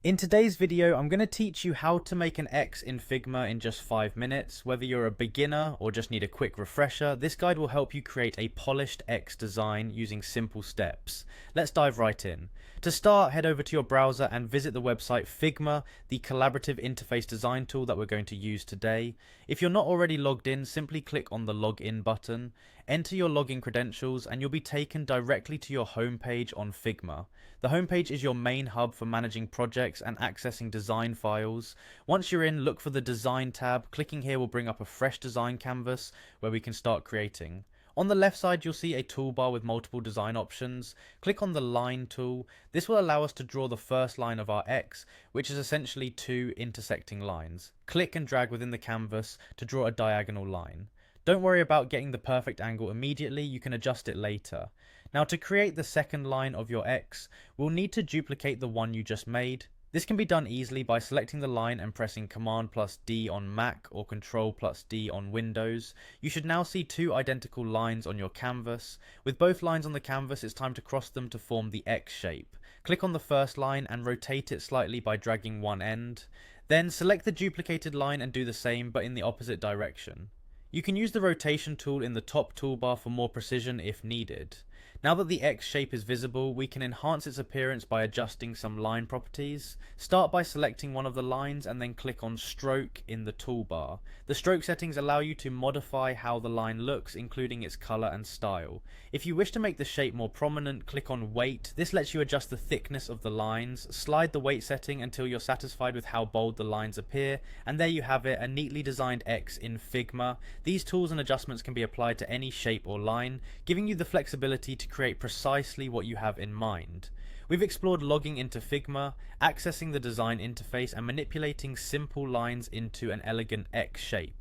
In today's video, I'm going to teach you how to make an X in Figma in just 5 minutes. Whether you're a beginner or just need a quick refresher, this guide will help you create a polished X design using simple steps. Let's dive right in. To start, head over to your browser and visit the website Figma, the collaborative interface design tool that we're going to use today. If you're not already logged in, simply click on the login button, enter your login credentials, and you'll be taken directly to your homepage on Figma. The homepage is your main hub for managing projects and accessing design files. Once you're in, look for the design tab. Clicking here will bring up a fresh design canvas where we can start creating. On the left side, you'll see a toolbar with multiple design options. Click on the line tool. This will allow us to draw the first line of our X, which is essentially two intersecting lines. Click and drag within the canvas to draw a diagonal line. Don't worry about getting the perfect angle immediately, you can adjust it later. Now, to create the second line of your X, we'll need to duplicate the one you just made. This can be done easily by selecting the line and pressing Command plus D on Mac or Control plus D on Windows. You should now see two identical lines on your canvas. With both lines on the canvas, it's time to cross them to form the X shape. Click on the first line and rotate it slightly by dragging one end. Then select the duplicated line and do the same, but in the opposite direction. You can use the rotation tool in the top toolbar for more precision if needed. Now that the X shape is visible, we can enhance its appearance by adjusting some line properties. Start by selecting one of the lines and then click on Stroke in the toolbar. The stroke settings allow you to modify how the line looks, including its color and style. If you wish to make the shape more prominent, click on Weight. This lets you adjust the thickness of the lines. Slide the weight setting until you're satisfied with how bold the lines appear, and there you have it, a neatly designed X in Figma. These tools and adjustments can be applied to any shape or line, giving you the flexibility to create precisely what you have in mind. We've explored logging into Figma, accessing the design interface, and manipulating simple lines into an elegant X shape.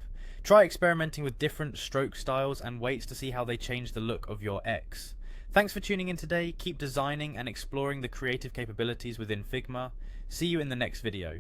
Try experimenting with different stroke styles and weights to see how they change the look of your X. Thanks for tuning in today. Keep designing and exploring the creative capabilities within Figma. See you in the next video.